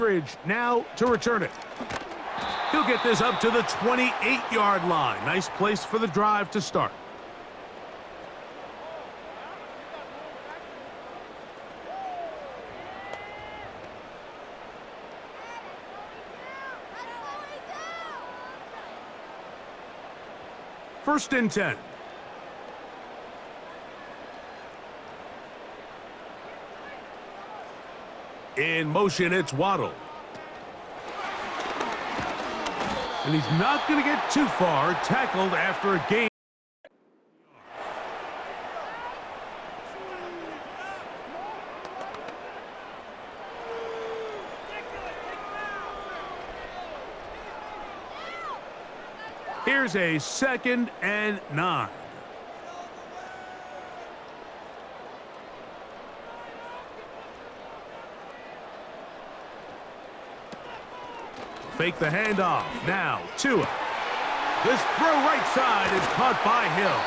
Now to return it. He'll get this up to the 28-yard line. Nice place for the drive to start. First and 10. In motion, it's Waddle. And he's not going to get too far, tackled after a gain. Here's a 2nd and 9. Fake the handoff. Now, Tua. This throw right side is caught by Hill.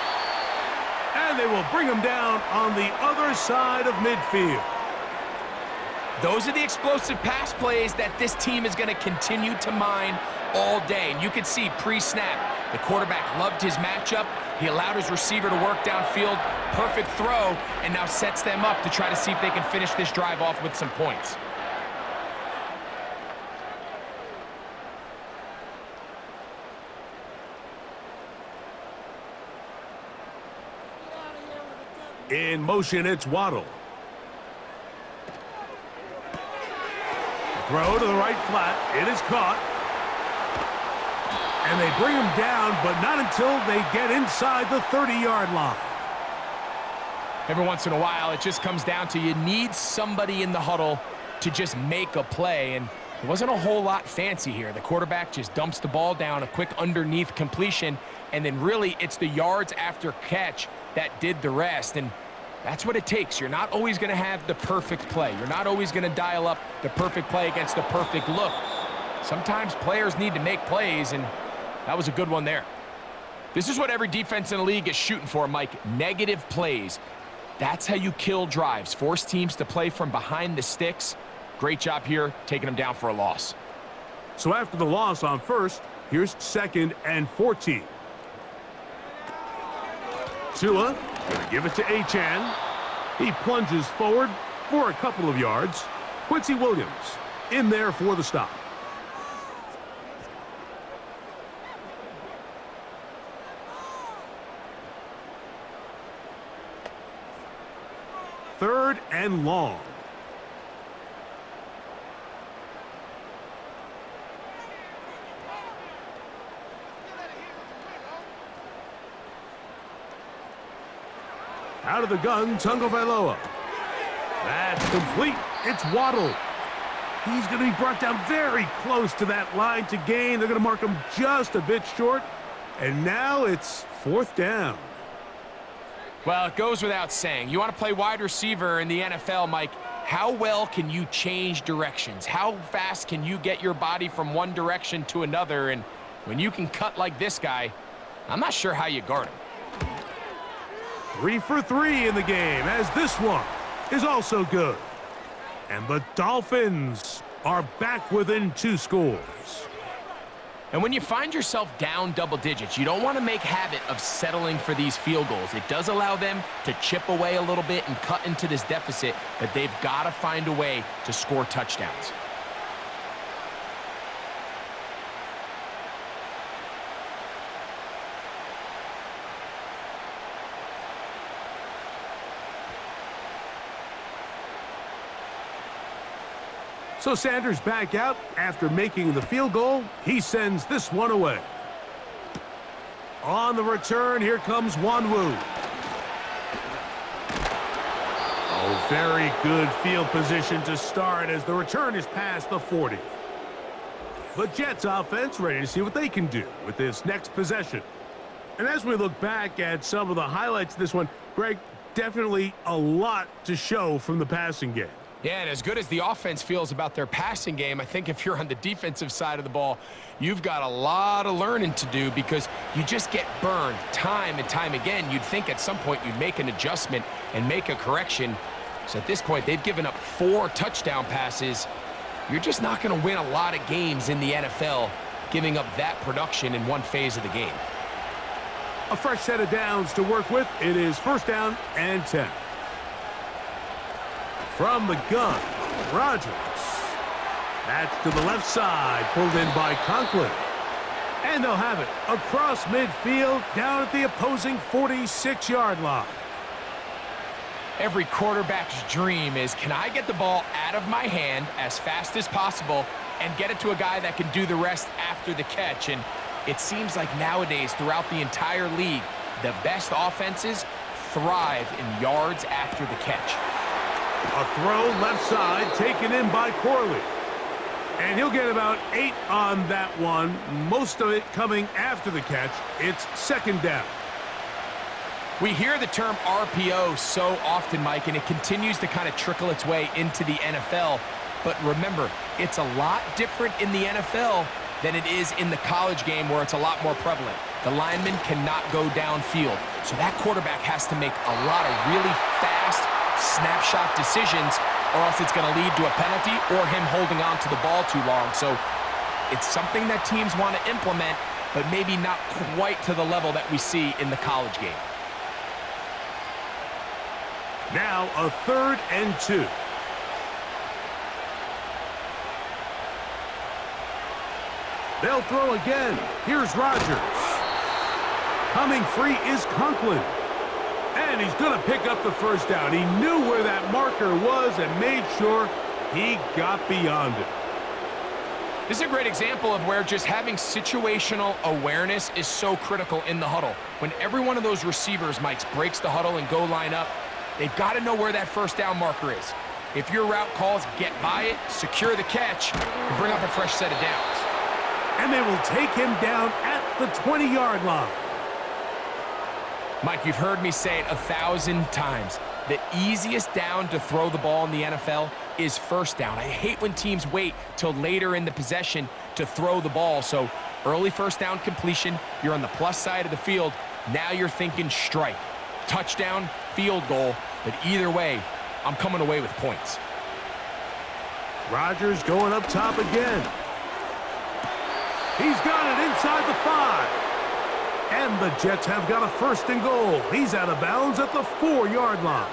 And they will bring him down on the other side of midfield. Those are the explosive pass plays that this team is going to continue to mine all day. And you can see pre-snap, the quarterback loved his matchup. He allowed his receiver to work downfield. Perfect throw, and now sets them up to try to see if they can finish this drive off with some points. In motion, it's Waddle. Throw to the right flat. It is caught. And they bring him down, but not until they get inside the 30-yard line. Every once in a while, it just comes down to you need somebody in the huddle to just make a play. And it wasn't a whole lot fancy here. The quarterback just dumps the ball down, a quick underneath completion, and then really it's the yards after catch that did the rest. And that's what it takes. You're not always going to have the perfect play. You're not always going to dial up the perfect play against the perfect look. Sometimes players need to make plays, and that was a good one there. This is what every defense in the league is shooting for, Mike. Negative plays. That's how you kill drives. Force teams to play from behind the sticks. Great job here, taking them dohan for a loss. So after the loss on first, here's 2nd and 14. Tua going to give it to Achane. He plunges forward for a couple of yards. Quincy Williams in there for the stop. Third and long. Out of the gun, Tagovailoa. That's complete. It's Waddle. He's going to be brought down very close to that line to gain. They're going to mark him just a bit short. And now it's 4th down. Well, it goes without saying. You want to play wide receiver in the NFL, Mike. How well can you change directions? How fast can you get your body from one direction to another? And when you can cut like this guy, I'm not sure how you guard him. 3 for 3 in the game, as this one is also good. And the Dolphins are back within 2 scores. And when you find yourself down double digits, you don't want to make habit of settling for these field goals. It does allow them to chip away a little bit and cut into this deficit, but they've got to find a way to score touchdowns. So Sanders back out after making the field goal. He sends this one away. On the return, here comes Wanwu. Oh, very good field position to start as the return is past the 40. The Jets offense ready to see what they can do with this next possession. And as we look back at some of the highlights of this one, Greg, definitely a lot to show from the passing game. Yeah, and as good as the offense feels about their passing game, I think if you're on the defensive side of the ball, you've got a lot of learning to do because you just get burned time and time again. You'd think at some point you'd make an adjustment and make a correction. So at this point, they've given up 4 touchdown passes. you're just not going to win a lot of games in the NFL giving up that production in one phase of the game. A fresh set of downs to work with. It is first down and 10. From the gun, Rodgers. That's to the left side, pulled in by Conklin. And they'll have it across midfield, down at the opposing 46-yard line. Every quarterback's dream is, can I get the ball out of my hand as fast as possible and get it to a guy that can do the rest after the catch? And it seems like nowadays, throughout the entire league, the best offenses thrive in yards after the catch. A throw left side, taken in by Corley. And he'll get about 8 on that one, most of it coming after the catch. It's second down. We hear the term RPO so often, Mike, and it continues to kind of trickle its way into the NFL. But remember, it's a lot different in the NFL than it is in the college game where it's a lot more prevalent. The lineman cannot go downfield, so that quarterback has to make a lot of really fast snapshot decisions, or else it's going to lead to a penalty or him holding on to the ball too long. So it's something that teams want to implement, but maybe not quite to the level that we see in the college game. Now a 3rd and 2. They'll throw again. Here's Rodgers. Coming free is Conklin. And he's going to pick up the first down. He knew where that marker was and made sure he got beyond it. This is a great example of where just having situational awareness is so critical in the huddle. When every one of those receivers, Mike, breaks the huddle and go line up, they've got to know where that first down marker is. If your route calls, get by it, secure the catch, and bring up a fresh set of downs. And they will take him down at the 20-yard line. Mike, you've heard me say it 1,000 times. The easiest down to throw the ball in the NFL is first down. I hate when teams wait till later in the possession to throw the ball. So early first down completion, you're on the plus side of the field. Now you're thinking strike, touchdown, field goal. But either way, I'm coming away with points. Rodgers going up top again. He's got it inside the 5. And the Jets have got a first and goal. He's out of bounds at the 4-yard line.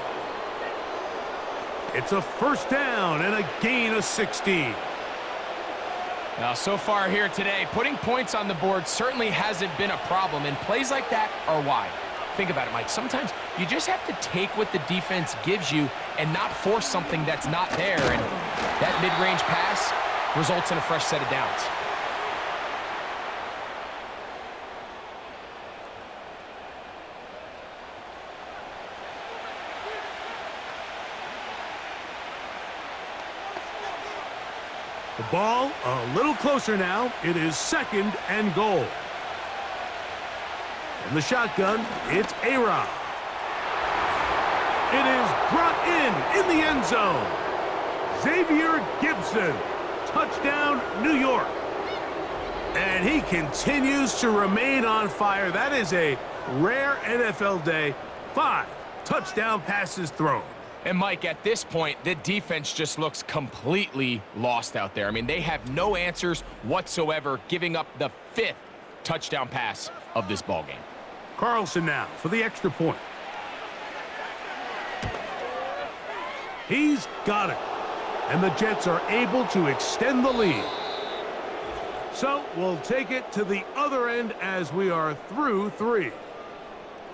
It's a first down and a gain of 16. Now, so far here today, putting points on the board certainly hasn't been a problem, and plays like that are why. Think about it, Mike. Sometimes you just have to take what the defense gives you and not force something that's not there, and that mid-range pass results in a fresh set of downs. The ball a little closer now. It is second and goal. From the shotgun, it's A-Rod. It is brought in the end zone. Xavier Gibson, touchdown, New York. And he continues to remain on fire. That is a rare NFL day. 5 touchdown passes thrown. And, Mike, at this point, the defense just looks completely lost out there. I mean, they have no answers whatsoever, giving up the 5th touchdown pass of this ballgame. Carlson now for the extra point. He's got it. And the Jets are able to extend the lead. So we'll take it to the other end as we are through 3.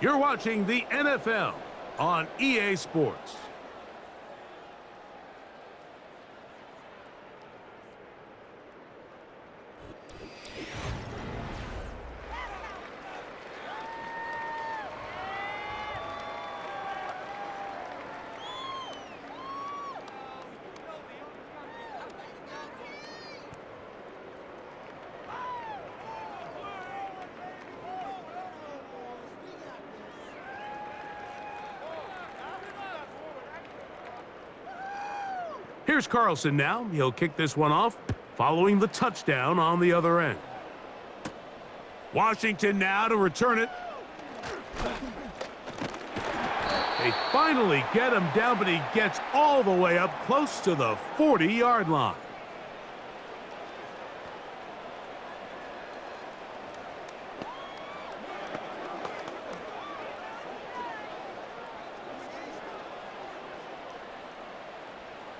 You're watching the NFL on EA Sports. Here's Carlson now. He'll kick this one off, following the touchdown on the other end. Washington now to return it. They finally get him down, but he gets all the way up close to the 40-yard line.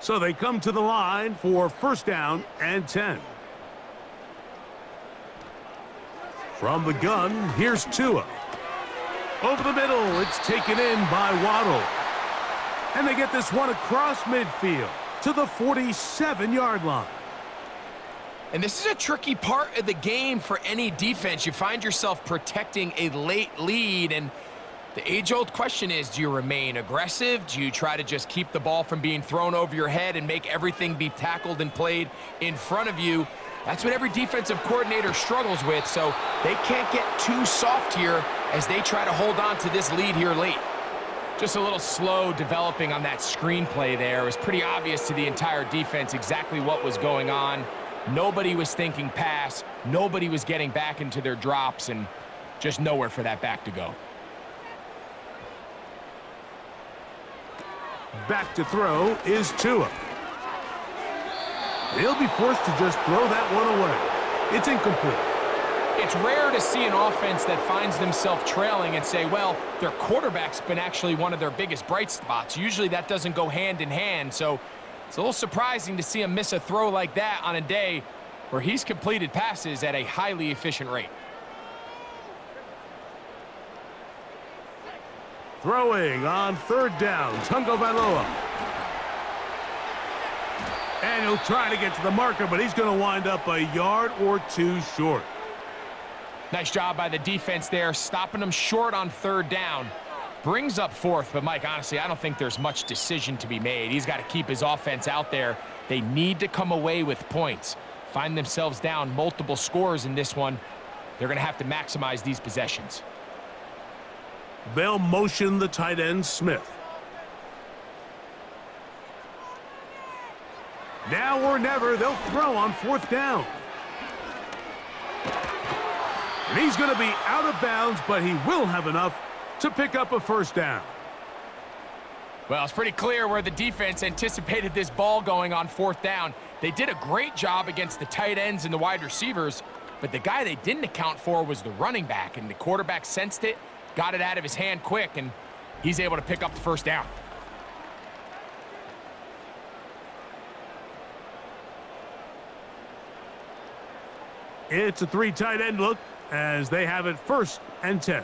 So they come to the line for first down and 10. From the gun, here's Tua. Over the middle, it's taken in by Waddle. And they get this one across midfield to the 47-yard line. And this is a tricky part of the game for any defense. You find yourself protecting a late lead, and the age-old question is, do you remain aggressive? Do you try to just keep the ball from being thrown over your head and make everything be tackled and played in front of you? That's what every defensive coordinator struggles with, so they can't get too soft here as they try to hold on to this lead here late. Just a little slow developing on that screenplay there. It was pretty obvious to the entire defense exactly what was going on. Nobody was thinking pass. Nobody was getting back into their drops, and just nowhere for that back to go. Back to throw is Tua. He'll be forced to just throw that one away. It's incomplete. It's rare to see an offense that finds themselves trailing and say, well, their quarterback's been actually one of their biggest bright spots. Usually that doesn't go hand in hand, so it's a little surprising to see him miss a throw like that on a day where he's completed passes at a highly efficient rate. Throwing on third down, Tungo Valoa. And he'll try to get to the marker, but he's going to wind up a yard or two short. Nice job by the defense there, stopping them short on third down. Brings up fourth, but Mike, honestly, I don't think there's much decision to be made. He's got to keep his offense out there. They need to come away with points. Find themselves down multiple scores in this one. They're going to have to maximize these possessions. They'll motion the tight end, Smith. Now or never, they'll throw on fourth down. And he's going to be out of bounds, but he will have enough to pick up a first down. Well, it's pretty clear where the defense anticipated this ball going on fourth down. They did a great job against the tight ends and the wide receivers, but the guy they didn't account for was the running back, and the quarterback sensed it, got it out of his hand quick, and he's able to pick up the first down. It's a three tight end look as they have it first and 10.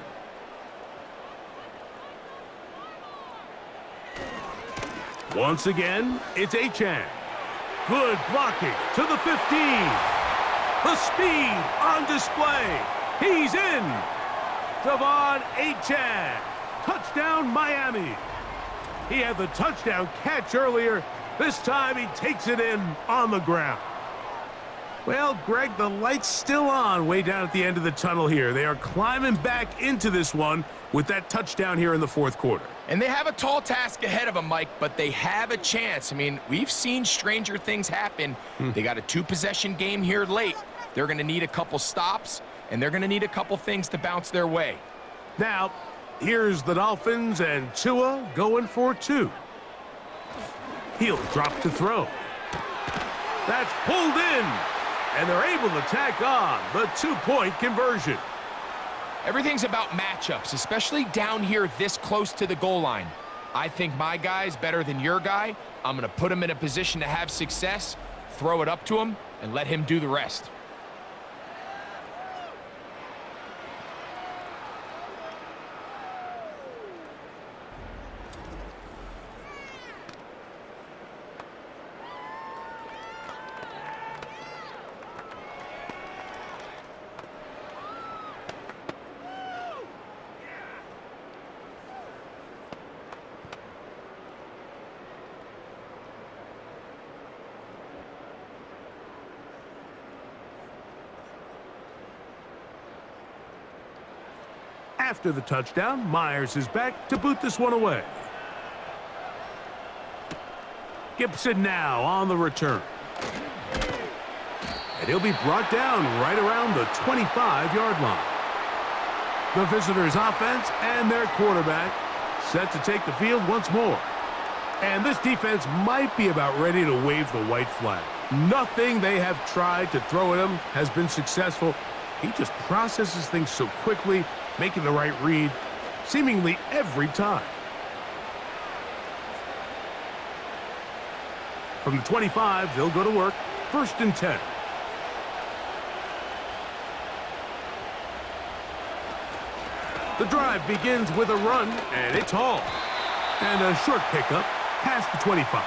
Once again, it's Achane. Good blocking to the 15. The speed on display. He's in. Devon Achane. Touchdown, Miami. He had the touchdown catch earlier. This time he takes it in on the ground. Well, Greg, the light's still on way down at the end of the tunnel here. They are climbing back into this one with that touchdown here in the fourth quarter. And they have a tall task ahead of them, Mike, but they have a chance. I mean, we've seen stranger things happen. They got a two-possession game here late. They're going to need a couple stops, and they're going to need a couple things to bounce their way. Now, here's the Dolphins and Tua going for two. He'll drop to throw. That's pulled in. And they're able to tack on the two-point conversion. Everything's about matchups, especially down here this close to the goal line. I think my guy's better than your guy. I'm going to put him in a position to have success, throw it up to him, and let him do the rest. After the touchdown, Myers is back to boot this one away. Gibson now on the return. And he'll be brought down right around the 25-yard line. The visitors' offense and their quarterback set to take the field once more. And this defense might be about ready to wave the white flag. Nothing they have tried to throw at him has been successful. He just processes things so quickly, making the right read seemingly every time. From the 25, they'll go to work. 1st and 10. The drive begins with a run, and it's hauled. And a short pickup past the 25.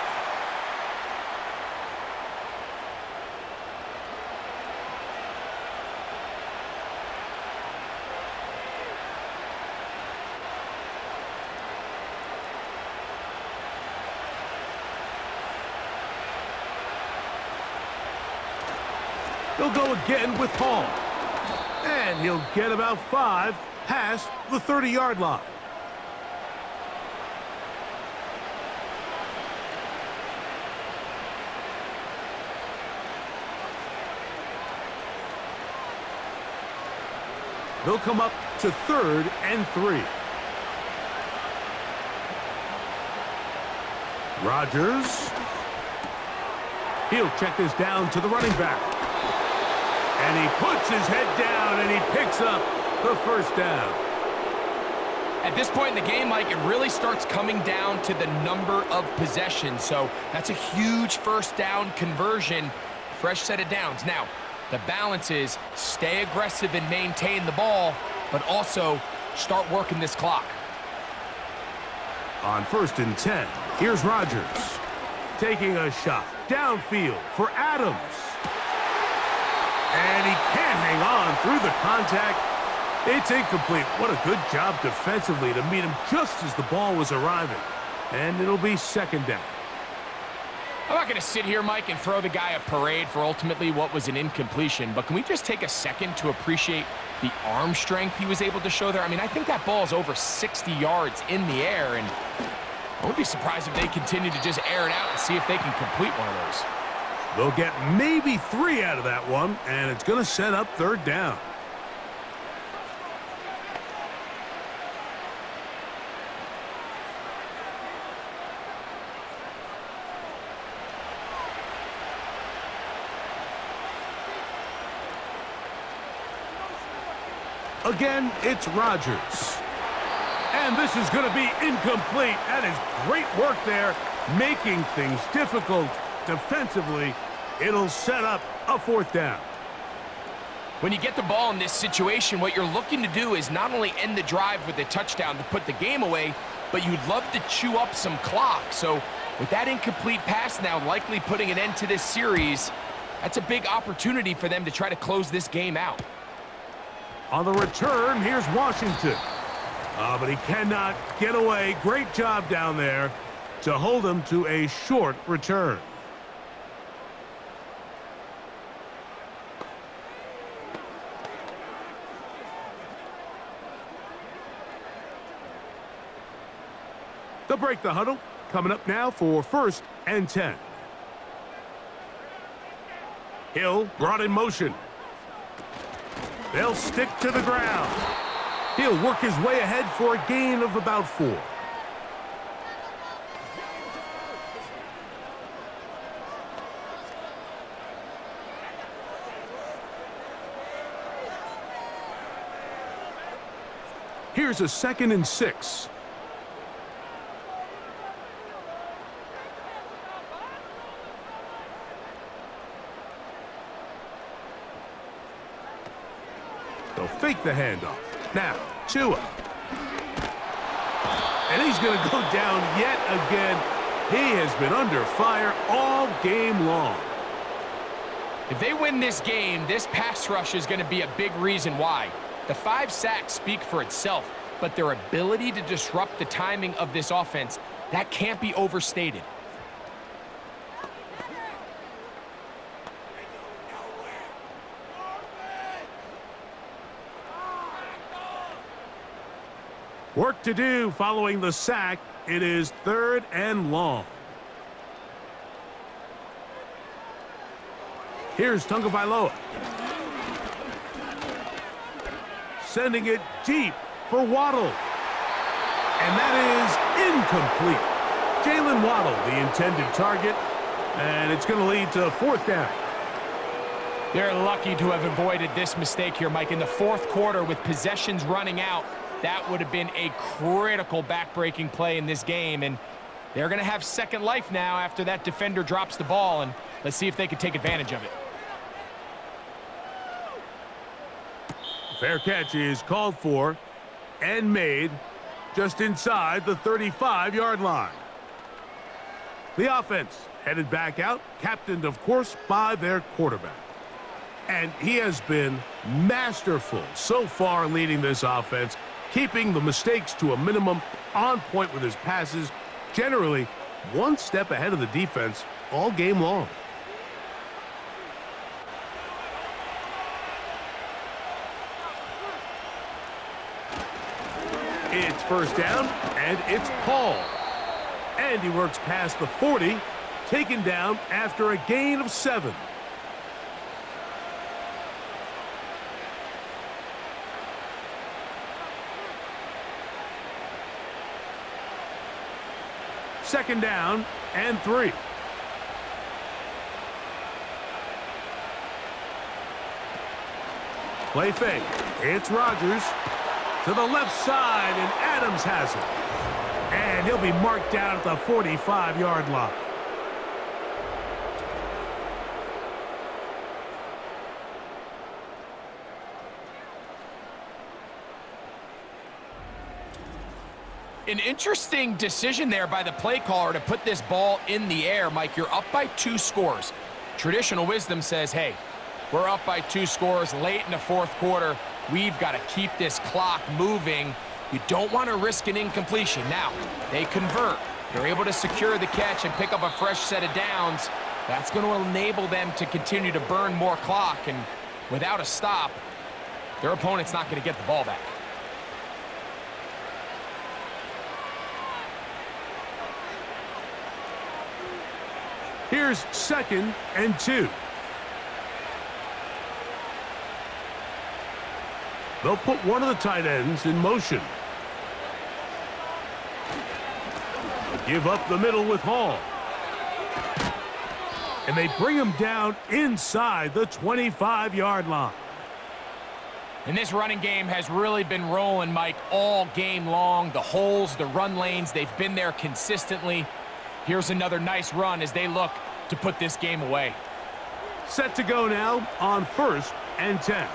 He'll go again with Hall. And he'll get about 5 past the 30-yard line. They'll come up to 3rd and 3. Rodgers. He'll check this down to the running back. And he puts his head down and he picks up the 1st down. At this point in the game, Mike, it really starts coming down to the number of possessions. So that's a huge 1st down conversion. Fresh set of downs. Now, the balance is stay aggressive and maintain the ball, but also start working this clock. On 1st and 10, here's Rodgers taking a shot downfield for Adams. And he can't hang on through the contact. It's incomplete. What a good job defensively to meet him just as the ball was arriving. And it'll be 2nd down. I'm not going to sit here, Mike, and throw the guy a parade for ultimately what was an incompletion, but can we just take a second to appreciate the arm strength he was able to show there? I mean, I think that ball is over 60 yards in the air, and I wouldn't be surprised if they continue to just air it out and see if they can complete one of those. They'll get maybe 3 out of that one, and it's going to set up 3rd down. Again, it's Rodgers. And this is going to be incomplete. That is great work there, making things difficult defensively. It'll set up a 4th down. When you get the ball in this situation, what you're looking to do is not only end the drive with a touchdown to put the game away, but you'd love to chew up some clock. So with that incomplete pass now likely putting an end to this series, that's a big opportunity for them to try to close this game out. On the return, here's Washington. But he cannot get away. Great job down there to hold him to a short return. They'll break the huddle. Coming up now for 1st and 10. Hill brought in motion. They'll stick to the ground. He'll work his way ahead for a gain of about 4. Here's a 2nd and 6. They'll fake the handoff. Now, Tua. And he's going to go down yet again. He has been under fire all game long. If they win this game, this pass rush is going to be a big reason why. The 5 sacks speak for itself, but their ability to disrupt the timing of this offense, that can't be overstated. Work to do following the sack. It is 3rd and long. Here's Tagovailoa. Sending it deep for Waddle. And that is incomplete. Jalen Waddle, the intended target. And it's going to lead to 4th down. They're lucky to have avoided this mistake here, Mike. In the 4th quarter with possessions running out, that would have been a critical back-breaking play in this game, and They're going to have second life now after that defender drops the ball, and let's see if they can take advantage of it. Fair catch is called for and made just inside the 35-yard line. The offense headed back out, captained, of course, by their quarterback. And he has been masterful so far leading this offense, keeping the mistakes to a minimum, on point with his passes, generally one step ahead of the defense all game long. It's first down, and it's Paul. And he works past the 40, taken down after a gain of 7. Second down and 3. Play fake. It's Rodgers to the left side, and Adams has it. And he'll be marked down at the 45-yard line. An interesting decision there by the play caller to put this ball in the air. Mike, you're up by 2 scores. Traditional wisdom says, hey, we're up by 2 scores late in the fourth quarter. We've got to keep this clock moving. You don't want to risk an incompletion. Now, they convert. They're able to secure the catch and pick up a fresh set of downs. That's going to enable them to continue to burn more clock. And without a stop, their opponent's not going to get the ball back. Here's second and 2. They'll put one of the tight ends in motion. Give up the middle with Hall. And they bring him down inside the 25-yard line. And this running game has really been rolling, Mike, all game long. The holes, the run lanes, they've been there consistently. Here's another nice run as they look to put this game away. Set to go now on first and 10.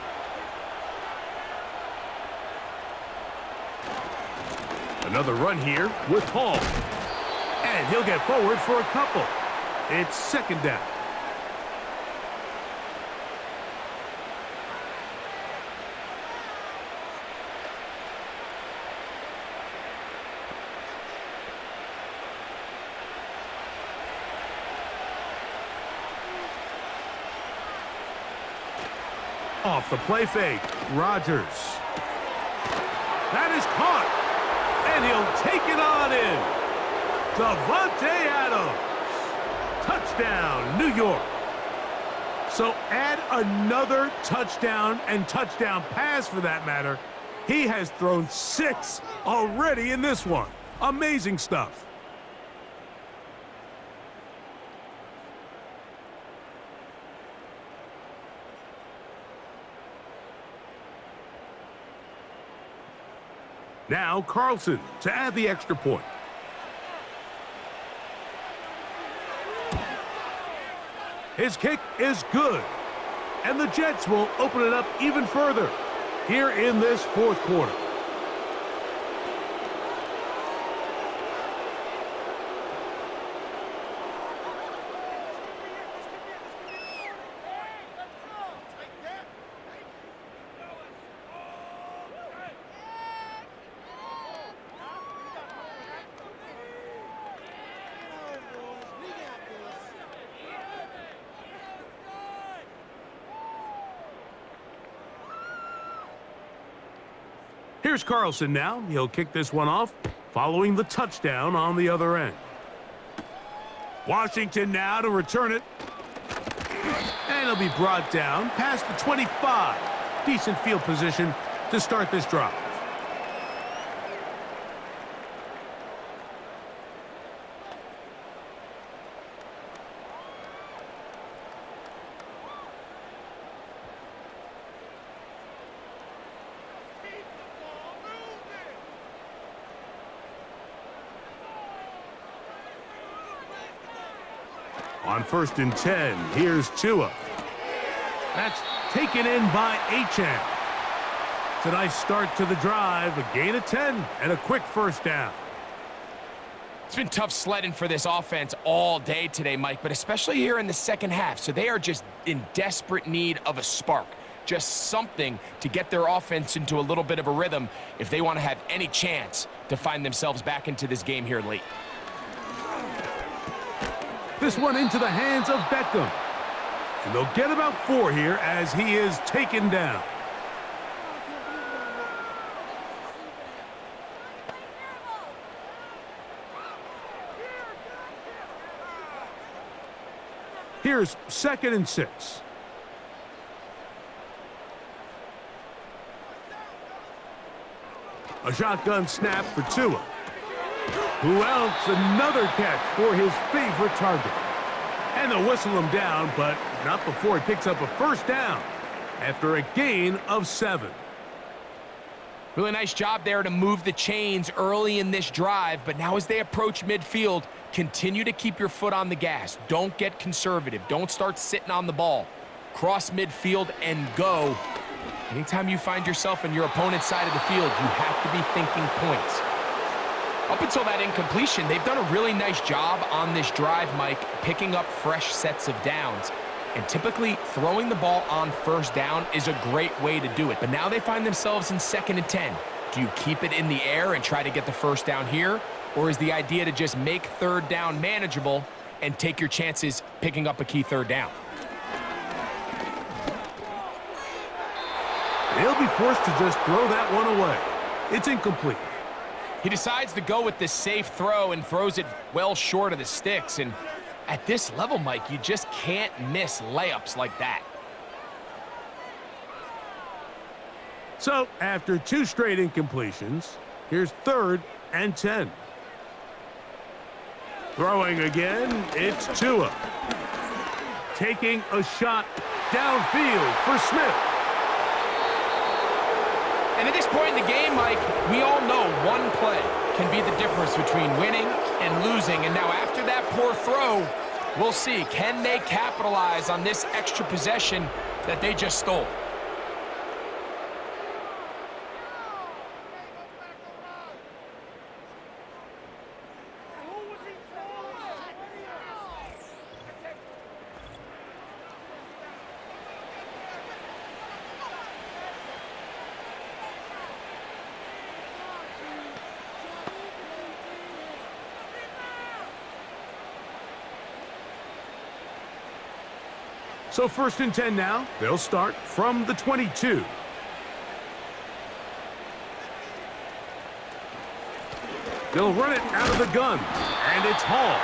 Another run here with Hall. And he'll get forward for a couple. It's second down. Off the play fake, Rodgers. That is caught, and he'll take it on in. Davante Adams. Touchdown, New York. So add another touchdown and touchdown pass for that matter. He has thrown 6 already in this one. Amazing stuff. Now Carlson to add the extra point. His kick is good. And the Jets will open it up even further here in this fourth quarter. Here's Carlson now. He'll kick this one off, following the touchdown on the other end. Washington now to return it. And it'll be brought down past the 25. Decent field position to start this drive. On 1st and 10, here's Tua. That's taken in by Achane. It's a nice start to the drive, a gain of 10, and a quick first down. It's been tough sledding for this offense all day today, Mike, but especially here in the second half. So they are just in desperate need of a spark, just something to get their offense into a little bit of a rhythm if they want to have any chance to find themselves back into this game here late. This one into the hands of Beckham. And they'll get about 4 here as he is taken down. Here's 2nd and 6. A shotgun snap for Tua. Who else? Another catch for his favorite target. And they'll whistle him down, but not before he picks up a first down after a gain of 7. Really nice job there to move the chains early in this drive, but now as they approach midfield, continue to keep your foot on the gas. Don't get conservative. Don't start sitting on the ball. Cross midfield and go. Anytime you find yourself in your opponent's side of the field, you have to be thinking points. Up until that incompletion, they've done a really nice job on this drive, Mike, picking up fresh sets of downs. And typically, throwing the ball on first down is a great way to do it. But now they find themselves in 2nd and 10. Do you keep it in the air and try to get the first down here? Or is the idea to just make 3rd down manageable and take your chances picking up a key 3rd down? He'll be forced to just throw that one away. It's incomplete. He decides to go with the safe throw and throws it well short of the sticks. And at this level, Mike, you just can't miss layups like that. So, after 2 straight incompletions, here's 3rd and 10. Throwing again, it's Tua. Taking a shot downfield for Smith. And at this point in the game, Mike, we all know one play can be the difference between winning and losing. And now after that poor throw, we'll see, can they capitalize on this extra possession that they just stole? So 1st and 10 now. They'll start from the 22. They'll run it out of the gun, and it's Hall.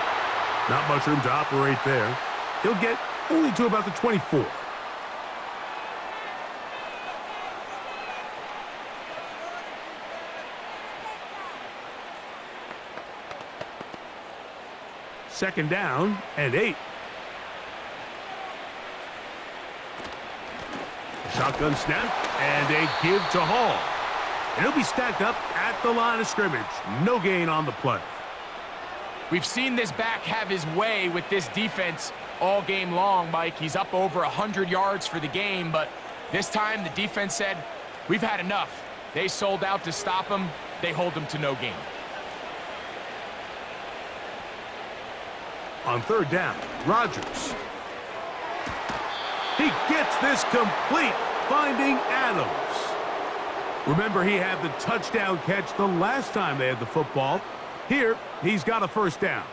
Not much room to operate there. He'll get only to about the 24. Second down and 8. Shotgun snap and a give to Hall. And he'll be stacked up at the line of scrimmage. No gain on the play. We've seen this back have his way with this defense all game long, Mike. He's up over 100 yards for the game, but this time the defense said, we've had enough. They sold out to stop him. They hold him to no gain. On 3rd down, Rodgers. He gets this complete, finding Adams. Remember, he had the touchdown catch the last time they had the football. Here, he's got a first down.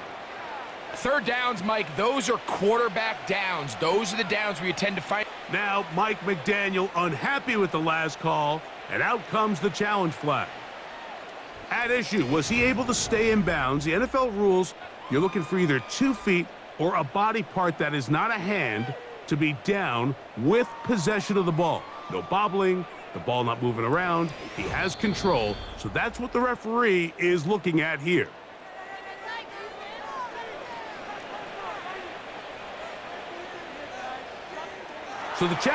3rd downs, Mike, those are quarterback downs. Those are the downs where you tend to find. Now, Mike McDaniel unhappy with the last call, and out comes the challenge flag. At issue, was he able to stay in bounds? The NFL rules, you're looking for either 2 feet or a body part that is not a hand to be down with possession of the ball. No bobbling, the ball not moving around. He has control, so that's what the referee is looking at here. So the